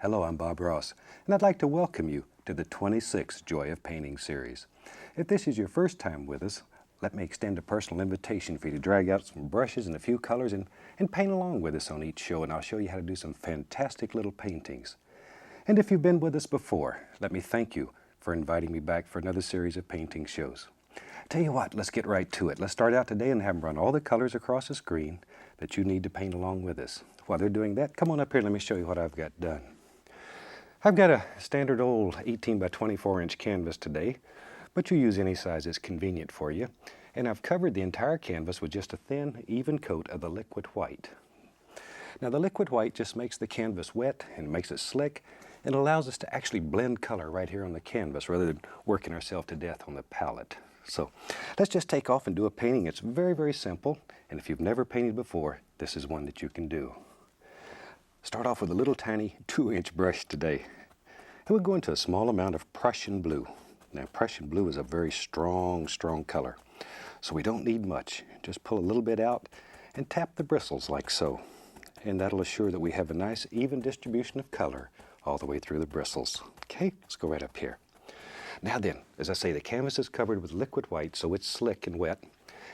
Hello, I'm Bob Ross, and I'd like to welcome you to the 26th Joy of Painting series. If this is your first time with us, let me extend a personal invitation for you to drag out some brushes and a few colors and paint along with us on each show, and I'll show you how to do some fantastic little paintings. And if you've been with us before, let me thank you for inviting me back for another series of painting shows. Tell you what, let's get right to it. Let's start out today and have them run all the colors across the screen that you need to paint along with us. While they're doing that, come on up here and let me show you what I've got done. I've got a standard old 18 by 24 inch canvas today, but you use any size that's convenient for you. And I've covered the entire canvas with just a thin, even coat of the liquid white. Now the liquid white just makes the canvas wet and makes it slick and allows us to actually blend color right here on the canvas rather than working ourselves to death on the palette. So let's just take off and do a painting. It's very, very simple. And if you've never painted before, this is one that you can do. Start off with a little tiny 2-inch brush today. And we'll go into a small amount of Prussian blue. Now Prussian blue is a very strong, strong color. So we don't need much. Just pull a little bit out and tap the bristles like so. And that'll assure that we have a nice even distribution of color all the way through the bristles. Okay, let's go right up here. Now then, as I say, the canvas is covered with liquid white, so it's slick and wet.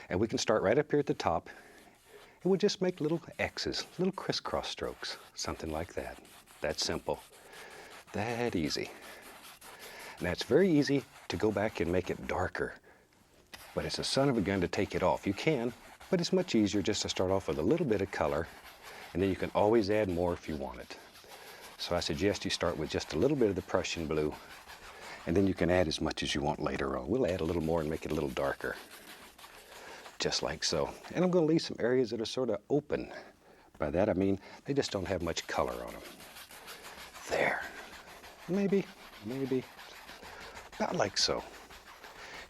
And we can start right up here at the top. And we'll just make little X's, little crisscross strokes, something like that. That simple, that easy. Now it's very easy to go back and make it darker, but it's a son of a gun to take it off. You can, but it's much easier just to start off with a little bit of color, and then you can always add more if you want it. So I suggest you start with just a little bit of the Prussian blue, and then you can add as much as you want later on. We'll add a little more and make it a little darker. Just like so. And I'm going to leave some areas that are sort of open. By that I mean they just don't have much color on them. There. Maybe, about like so.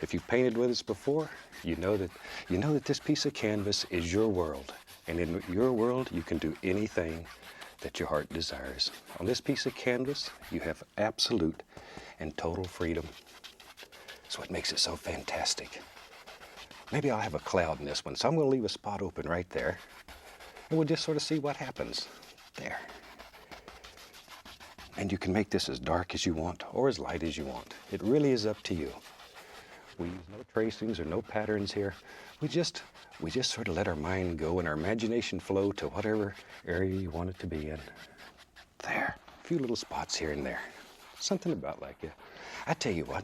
If you've painted with us before, you know that this piece of canvas is your world. And in your world, you can do anything that your heart desires. On this piece of canvas, you have absolute and total freedom. That's what makes it so fantastic. Maybe I'll have a cloud in this one, so I'm going to leave a spot open right there, and we'll just sort of see what happens. There. And you can make this as dark as you want or as light as you want. It really is up to you. We use no tracings or no patterns here. We just sort of let our mind go and our imagination flow to whatever area you want it to be in. There. A few little spots here and there. Something about like it. I tell you what.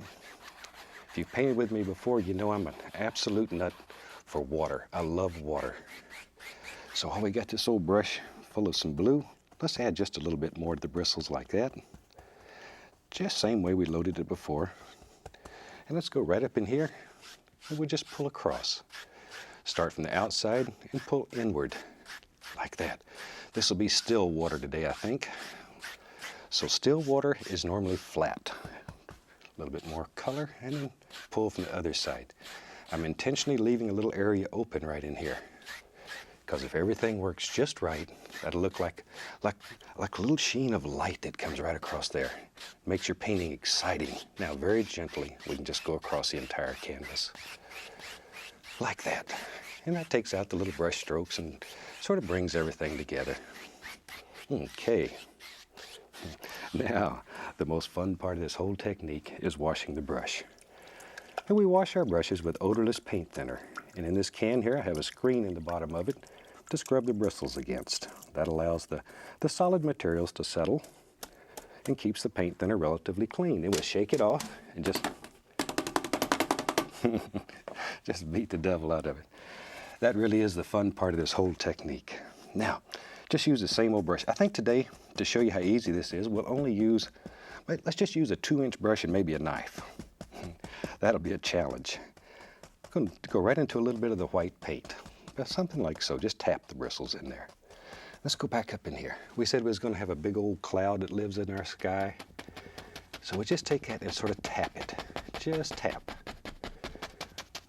If you've painted with me before, you know I'm an absolute nut for water. I love water. So while we got this old brush full of some blue, let's add just a little bit more to the bristles like that. Just same way we loaded it before. And let's go right up in here, and we'll just pull across. Start from the outside and pull inward, like that. This will be still water today, I think. So still water is normally flat. A little bit more color, and then pull from the other side. I'm intentionally leaving a little area open right in here, because if everything works just right, that'll look like a little sheen of light that comes right across there. Makes your painting exciting. Now very gently, we can just go across the entire canvas. Like that. And that takes out the little brush strokes and sort of brings everything together. Okay. Now, the most fun part of this whole technique is washing the brush. And we wash our brushes with odorless paint thinner. And in this can here, I have a screen in the bottom of it to scrub the bristles against. That allows the solid materials to settle and keeps the paint thinner relatively clean. And we'll shake it off and just beat the devil out of it. That really is the fun part of this whole technique. Now, just use the same old brush. I think today, to show you how easy this is, we'll only use, let's just use a 2-inch brush and maybe a knife. That'll be a challenge. I'm going to go right into a little bit of the white paint. Something like so, just tap the bristles in there. Let's go back up in here. We said we was going to have a big old cloud that lives in our sky. So we'll just take that and sort of tap it. Just tap.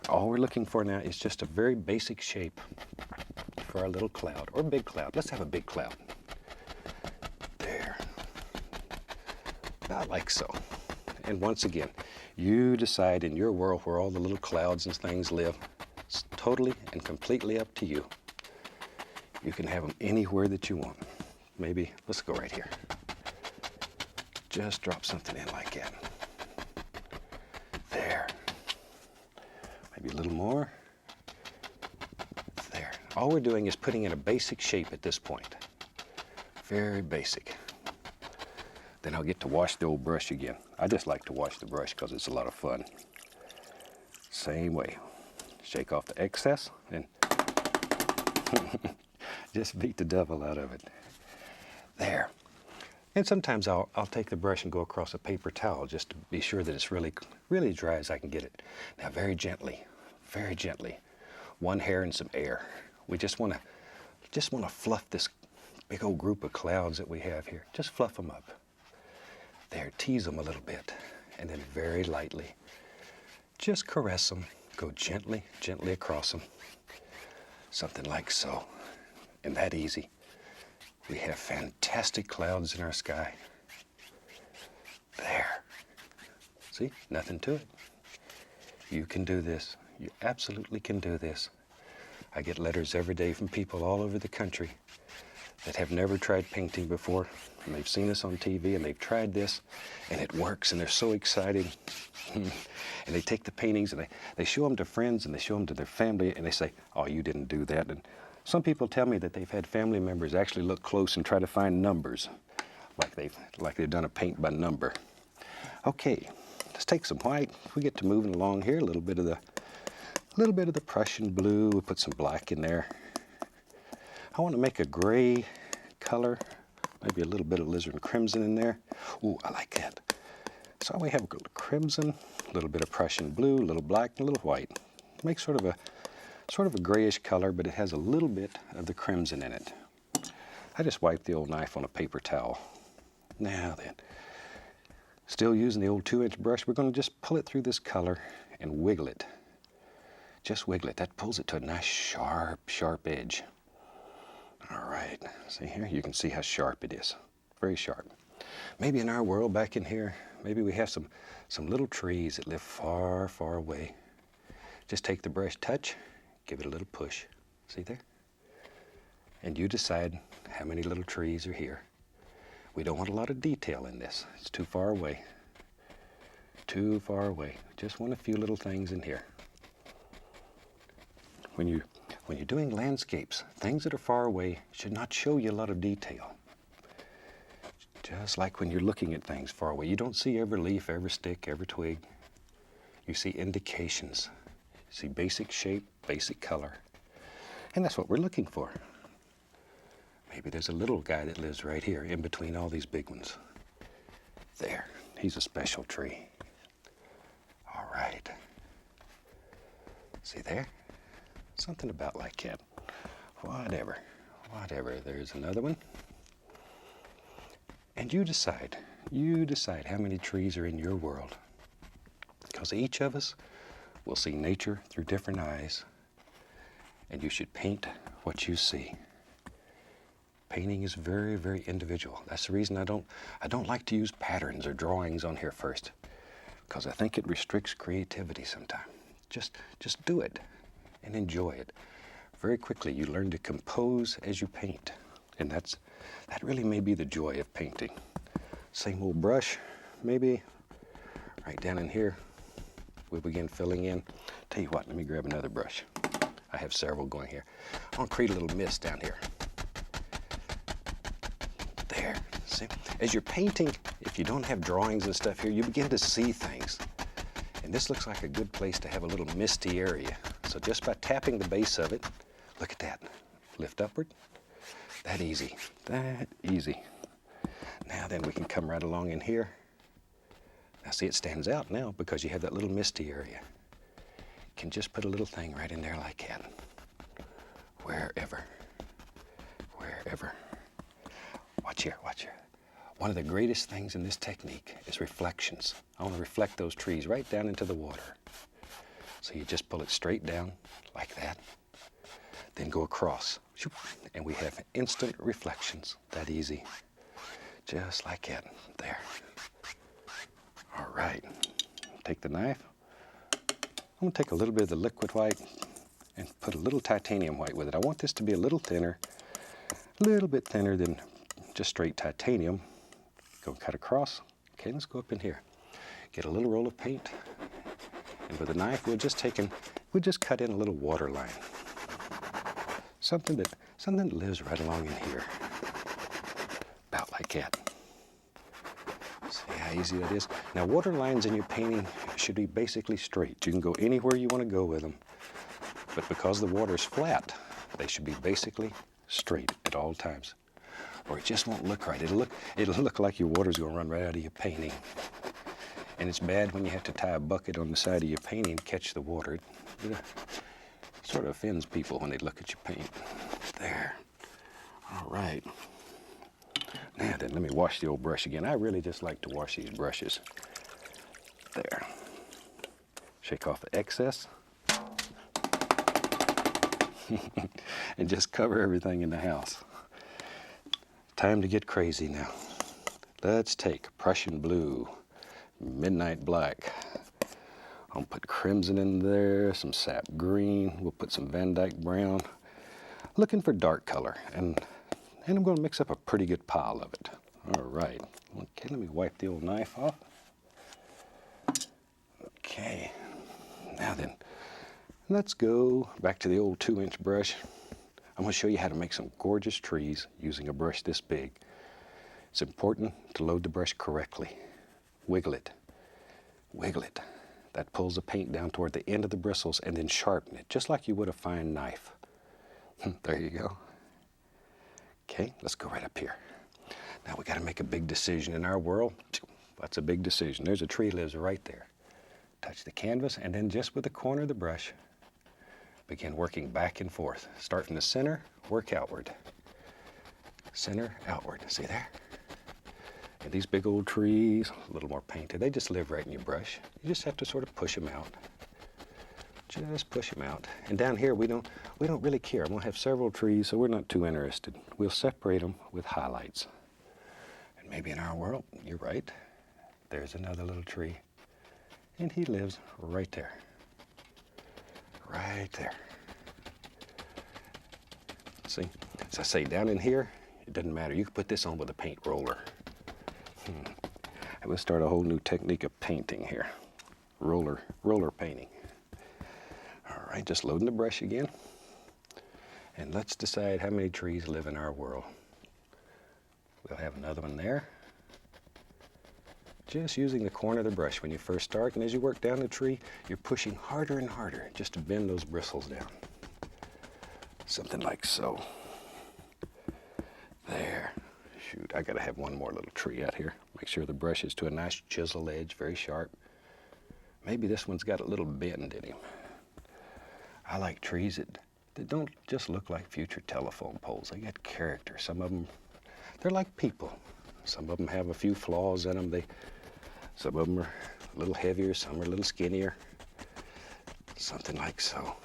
All we're looking for now is just a very basic shape for our little cloud, or big cloud. Let's have a big cloud. There. About like so. And once again, you decide in your world where all the little clouds and things live. It's totally and completely up to you. You can have them anywhere that you want. Maybe, let's go right here. just drop something in like that. There. Maybe a little more. There. All we're doing is putting in a basic shape at this point. Very basic. Then I'll get to wash the old brush again. I just like to wash the brush because it's a lot of fun. Same way. Shake off the excess and just beat the devil out of it. There. And sometimes I'll take the brush and go across a paper towel just to be sure that it's really dry as I can get it. Now very gently, one hair and some air. We just want to fluff this big old group of clouds that we have here. Just fluff them up. There, tease them a little bit, and then very lightly, just caress them. Go gently across them. Something like so. And that easy. We have fantastic clouds in our sky. There. See, nothing to it. You can do this. You absolutely can do this. I get letters every day from people all over the country that have never tried painting before, and they've seen us on TV and they've tried this and it works and they're so excited. And they take the paintings and they show them to friends and they show them to their family and they say, oh, you didn't do that. And some people tell me that they've had family members actually look close and try to find numbers, like they've done a paint by number. Okay, let's take some white. We get to moving along here, a little bit of the Prussian blue. We'll put some black in there. I want to make a gray color, maybe a little bit of alizarin crimson in there. Ooh, I like that. So we have a little crimson, a little bit of Prussian blue, a little black, and a little white. Make sort of a grayish color, but it has a little bit of the crimson in it. I just wiped the old knife on a paper towel. Now then, still using the old 2-inch brush, we're going to just pull it through this color and wiggle it. Just wiggle it. That pulls it to a nice sharp edge. All right, see here, you can see how sharp it is. Very sharp. Maybe in our world back in here, maybe we have some little trees that live far away. Just take the brush, touch, give it a little push. See there? And you decide how many little trees are here. We don't want a lot of detail in this. It's too far away. Too far away. Just want a few little things in here. When you're doing landscapes, things that are far away should not show you a lot of detail. Just like when you're looking at things far away. You don't see every leaf, every stick, every twig. You see indications. You see basic shape, basic color. And that's what we're looking for. Maybe there's a little guy that lives right here in between all these big ones. There, he's a special tree. All right. See there? Something about like that. Whatever. There's another one. And you decide how many trees are in your world. Because each of us will see nature through different eyes. And you should paint what you see. Painting is very individual. That's the reason I don't like to use patterns or drawings on here first. Because I think it restricts creativity sometimes. Just do it. And enjoy it. Very quickly you learn to compose as you paint. And that really may be the joy of painting. Same old brush, maybe right down in here, we'll begin filling in. Tell you what, let me grab another brush. I have several going here. I want to create a little mist down here. There, see? As you're painting, if you don't have drawings and stuff here, you begin to see things. And this looks like a good place to have a little misty area. So just by tapping the base of it, look at that. Lift upward. That easy. Now then we can come right along in here. Now see, it stands out now because you have that little misty area. You can just put a little thing right in there like that. Wherever. Watch here. One of the greatest things in this technique is reflections. I want to reflect those trees right down into the water. So you just pull it straight down like that, then go across, and we have instant reflections. That easy. Just like that. There. All right. Take the knife. I'm going to take a little bit of the liquid white and put a little titanium white with it. I want this to be a little bit thinner than just straight titanium. Go cut across, Okay, let's go up in here. Get a little roll of paint, and with a knife, we'll just cut in a little water line. Something that lives right along in here. About like that. See how easy that is? Now, water lines in your painting should be basically straight. You can go anywhere you want to go with them, but because the water's flat, they should be basically straight at all times, or it just won't look right. It'll look like your water's going to run right out of your painting. And it's bad when you have to tie a bucket on the side of your painting to catch the water. It sort of offends people when they look at your paint. There. All right. Now then, let me wash the old brush again. I really just like to wash these brushes. There. Shake off the excess. And just cover everything in the house. Time to get crazy now. Let's take Prussian blue, midnight black. I'll put crimson in there, some sap green. We'll put some Van Dyke brown. Looking for dark color, and I'm going to mix up a pretty good pile of it. All right. Okay, let me wipe the old knife off. Okay. Now then, let's go back to the old 2-inch brush. I'm going to show you how to make some gorgeous trees using a brush this big. It's important to load the brush correctly. Wiggle it. Wiggle it. That pulls the paint down toward the end of the bristles, and then sharpen it, just like you would a fine knife. There you go. Okay, let's go right up here. Now we got to make a big decision in our world. That's a big decision. There's a tree lives right there. Touch the canvas, and then just with the corner of the brush, begin working back and forth. Start from the center, work outward. Center, outward. See there? And these big old trees, a little more painted, they just live right in your brush. You just have to sort of push them out. Just push them out. And down here, we don't really care. I'm going to have several trees, so we're not too interested. We'll separate them with highlights. And maybe in our world, you're right, there's another little tree. And he lives right there. Right there. See? As I say, down in here, it doesn't matter. You can put this on with a paint roller. We'll start a whole new technique of painting here. Roller painting. All right, just loading the brush again. And let's decide how many trees live in our world. We'll have another one there. Just using the corner of the brush when you first start, and as you work down the tree, you're pushing harder and harder just to bend those bristles down. Something like so. There. Shoot, I gotta have one more little tree out here. Make sure the brush is to a nice chisel edge, very sharp. Maybe this one's got a little bend in him. I like trees that don't just look like future telephone poles. They got character. Some of them, they're like people. Some of them have a few flaws in them. Some of them are a little heavier, some are a little skinnier. Something like so.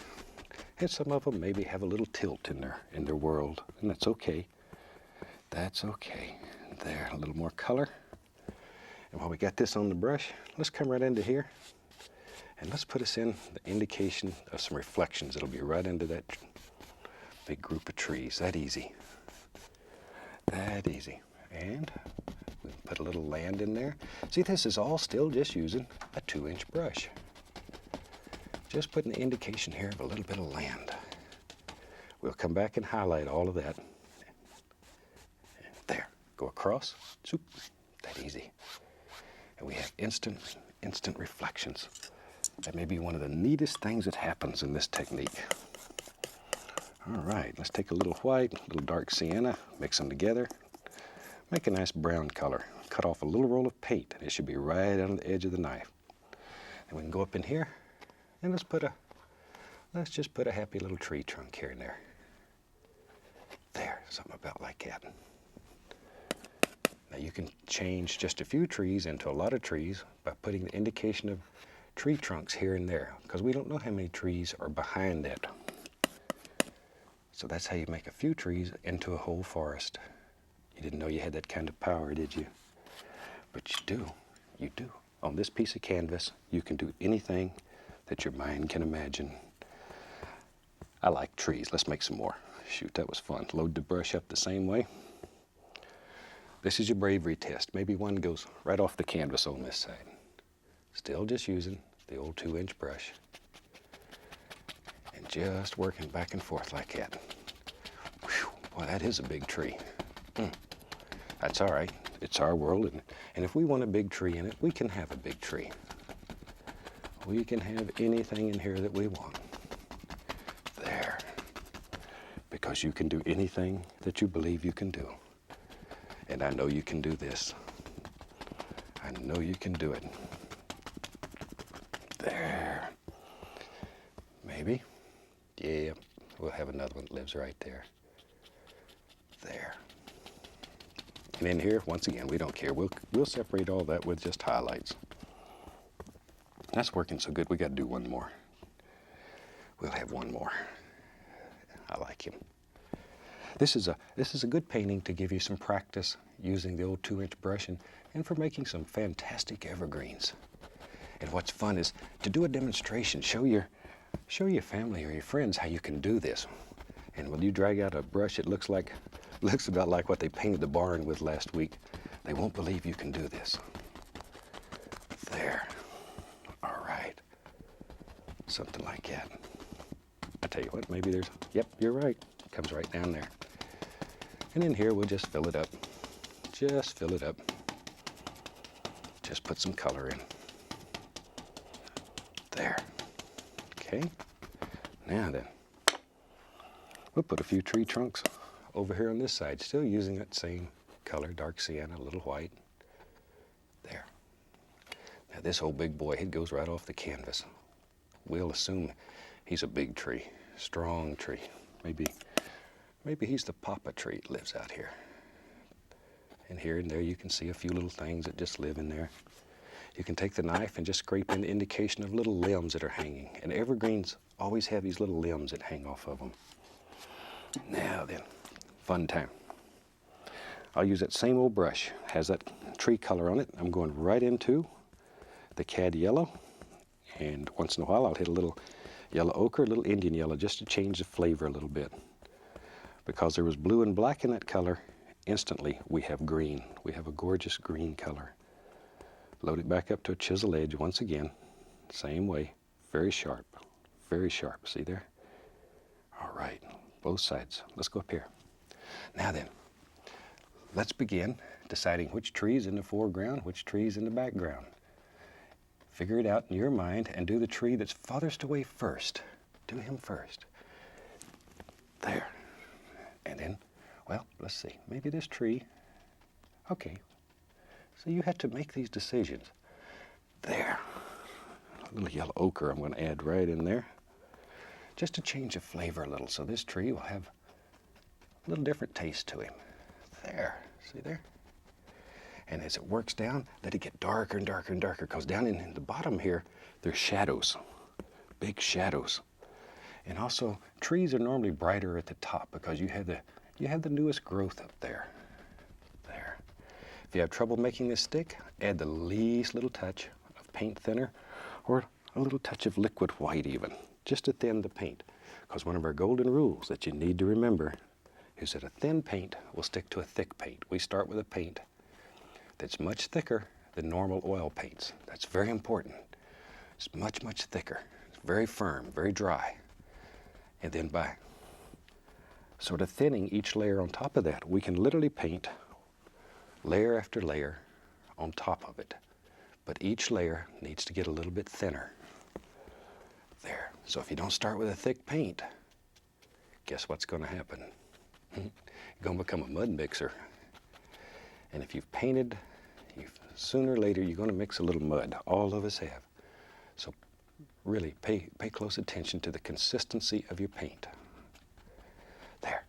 And some of them maybe have a little tilt in their world, and that's okay. That's okay. There, a little more color. And while we got this on the brush, let's come right into here and let's put us in the indication of some reflections. It'll be right into that big group of trees. That easy. That easy. And we put a little land in there. See, this is all still just using a 2-inch brush. Just putting the indication here of a little bit of land. We'll come back and highlight all of that. There, go across, zoop, that easy. And we have instant reflections. That may be one of the neatest things that happens in this technique. All right, let's take a little white, a little dark sienna, mix them together. Make a nice brown color. Cut off a little roll of paint, and it should be right on the edge of the knife. And we can go up in here, and let's just put a happy little tree trunk here and there. There, something about like that. Now you can change just a few trees into a lot of trees by putting the indication of tree trunks here and there, because we don't know how many trees are behind that. So that's how you make a few trees into a whole forest. You didn't know you had that kind of power, did you? But you do. You do. On this piece of canvas, you can do anything that your mind can imagine. I like trees. Let's make some more. Shoot, that was fun. Load the brush up the same way. This is your bravery test. Maybe one goes right off the canvas on this side. Still just using the old 2-inch brush. And just working back and forth like that. Whew, boy, that is a big tree. That's all right. It's our world, and if we want a big tree in it, we can have a big tree. We can have anything in here that we want. There. Because you can do anything that you believe you can do. And I know you can do this. I know you can do it. There. Maybe. Yeah, we'll have another one that lives right there. There. And in here, once again, we don't care. We'll separate all that with just highlights. That's working so good, we got to do one more. We'll have one more. I like him. This is a good painting to give you some practice using the old 2-inch brush and for making some fantastic evergreens. And what's fun is to do a demonstration. Show your family or your friends how you can do this. And when you drag out a brush, it looks about like what they painted the barn with last week. They won't believe you can do this. There. All right. Something like that. I tell you what, maybe there's, yep, you're right. It comes right down there. And in here, we'll just fill it up. Just fill it up. Just put some color in. There. Okay. Now then, we'll put a few tree trunks over here on this side, still using that same color, dark sienna, a little white. There. Now this old big boy, he goes right off the canvas. We'll assume he's a big tree, strong tree. Maybe he's the papa tree that lives out here. And here and there you can see a few little things that just live in there. You can take the knife and just scrape in the indication of little limbs that are hanging. And evergreens always have these little limbs that hang off of them. Now then, fun time. I'll use that same old brush. Has that tree color on it. I'm going right into the cad yellow. And once in a while I'll hit a little yellow ochre, a little Indian yellow, just to change the flavor a little bit. Because there was blue and black in that color, instantly we have green. We have a gorgeous green color. Load it back up to a chisel edge once again. Same way. Very sharp. Very sharp. See there? All right. Both sides. Let's go up here. Now then, let's begin deciding which tree's in the foreground, which tree's in the background. Figure it out in your mind and do the tree that's farthest away first. Do him first. There. And then, well, let's see. Maybe this tree. Okay. So you have to make these decisions. There. A little yellow ochre I'm going to add right in there. Just to change the flavor a little. So this tree will have a little different taste to him. There. See there? And as it works down, let it get darker and darker and darker. Because down in the bottom here, there's shadows. Big shadows. And also, trees are normally brighter at the top because you have the newest growth up there. There. If you have trouble making this stick, add the least little touch of paint thinner or a little touch of liquid white even, just to thin the paint. Because one of our golden rules that you need to remember is that a thin paint will stick to a thick paint. We start with a paint that's much thicker than normal oil paints. That's very important. It's much, much thicker. It's very firm, very dry. And then by sort of thinning each layer on top of that, we can literally paint layer after layer on top of it. But each layer needs to get a little bit thinner. There. So if you don't start with a thick paint, guess what's going to happen? You're going to become a mud mixer. And if you've painted, sooner or later you're going to mix a little mud. All of us have. So really pay close attention to the consistency of your paint. There.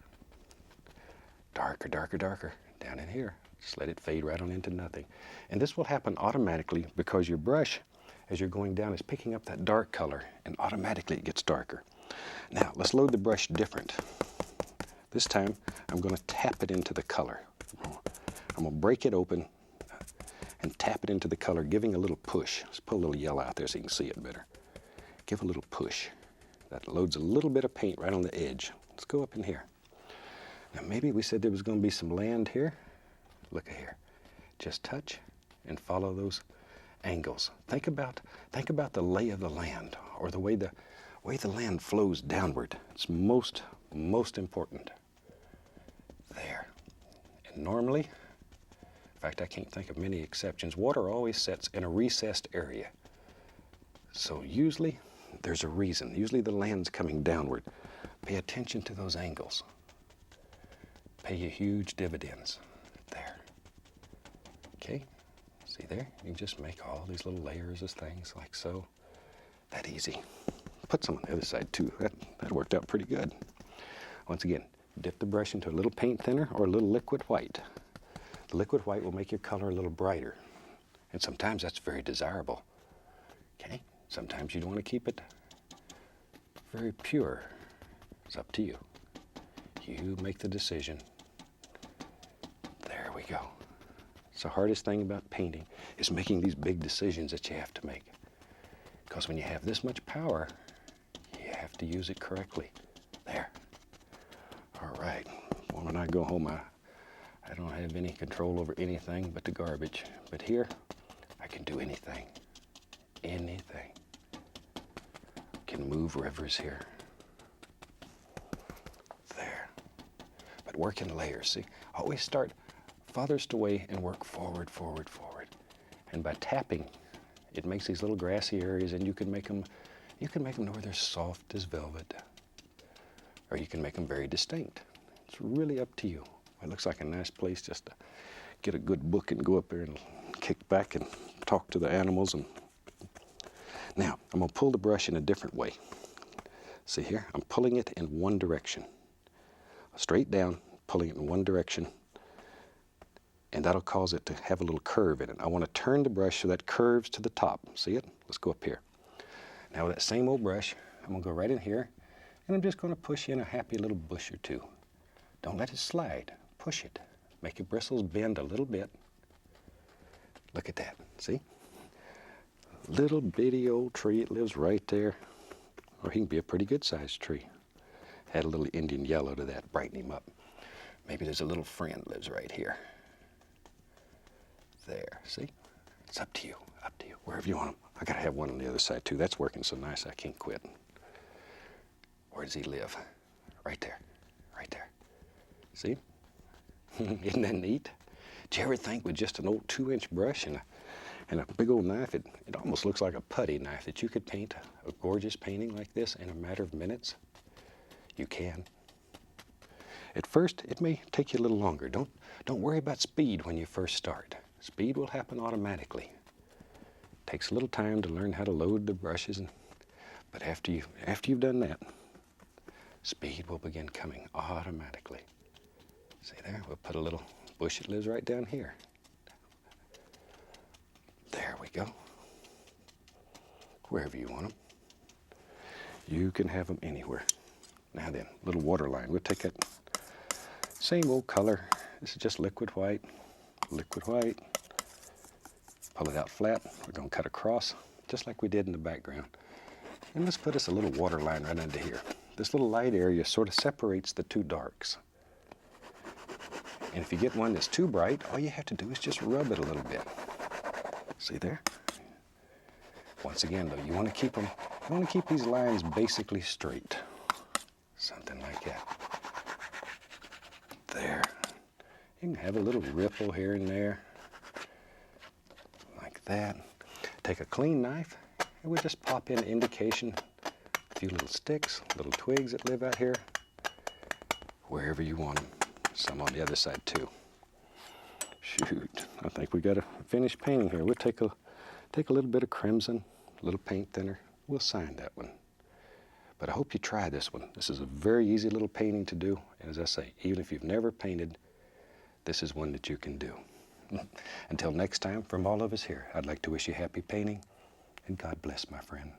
Darker, darker, darker. Down in here. Just let it fade right on into nothing. And this will happen automatically because your brush, as you're going down, is picking up that dark color, and automatically it gets darker. Now, let's load the brush different. This time, I'm going to tap it into the color. I'm going to break it open and tap it into the color, giving a little push. Let's put a little yellow out there so you can see it better. Give a little push. That loads a little bit of paint right on the edge. Let's go up in here. Now maybe we said there was going to be some land here. Look at here. Just touch and follow those angles. Think about the lay of the land, or the way the land flows downward. It's most important. There. And normally, in fact, I can't think of many exceptions, water always sets in a recessed area. So usually there's a reason. Usually the land's coming downward. Pay attention to those angles. Pay you huge dividends. There. Okay? See there? You can just make all these little layers of things like so. That easy. Put some on the other side too. That worked out pretty good. Once again, dip the brush into a little paint thinner or a little liquid white. The liquid white will make your color a little brighter. And sometimes that's very desirable. Okay? Sometimes you'd want to keep it very pure. It's up to you. You make the decision. There we go. It's the hardest thing about painting is making these big decisions that you have to make. Because when you have this much power, you have to use it correctly. There. All right. Well, when I go home, I don't have any control over anything but the garbage. But here, I can do anything. Anything. Can move rivers here. There. But work in layers, see? Always start farthest away and work forward, forward, forward. And by tapping, it makes these little grassy areas, and you can make them to where they're soft as velvet. Or you can make them very distinct. It's really up to you. It looks like a nice place just to get a good book and go up there and kick back and talk to the animals. And now, I'm going to pull the brush in a different way. See here? I'm pulling it in one direction. Straight down, pulling it in one direction. And that'll cause it to have a little curve in it. I want to turn the brush so that curves to the top. See it? Let's go up here. Now with that same old brush, I'm going to go right in here, and I'm just going to push in a happy little bush or two. Don't let it slide. Push it. Make your bristles bend a little bit. Look at that. See? Little bitty old tree. It lives right there. Or he can be a pretty good sized tree. Add a little Indian yellow to that, brighten him up. Maybe there's a little friend lives right here. There, see? It's up to you, wherever you want them. I gotta have one on the other side too. That's working so nice I can't quit. Where does he live? Right there, right there. See? Isn't that neat? Did you ever think with just an old 2-inch brush and a big old knife, it almost looks like a putty knife, that you could paint a gorgeous painting like this in a matter of minutes? You can. At first, it may take you a little longer. Don't worry about speed when you first start. Speed will happen automatically. It takes a little time to learn how to load the brushes, but after you've done that, speed will begin coming automatically. See there? We'll put a little bush that lives right down here. There we go. Wherever you want them. You can have them anywhere. Now then, little water line. We'll take that same old color. This is just liquid white. Liquid white. Pull it out flat. We're going to cut across, just like we did in the background. And let's put us a little water line right under here. This little light area sort of separates the two darks. And if you get one that's too bright, all you have to do is just rub it a little bit. See there? Once again, though, you want to keep these lines basically straight. Something like that. There. You can have a little ripple here and there. Like that. Take a clean knife, and we'll just pop in an indication. A few little sticks, little twigs that live out here. Wherever you want them. Some on the other side too. Shoot, I think we got a finished painting here. We'll take a little bit of crimson, a little paint thinner. We'll sign that one. But I hope you try this one. This is a very easy little painting to do. And as I say, even if you've never painted, this is one that you can do. Until next time, from all of us here, I'd like to wish you happy painting, and God bless, my friend.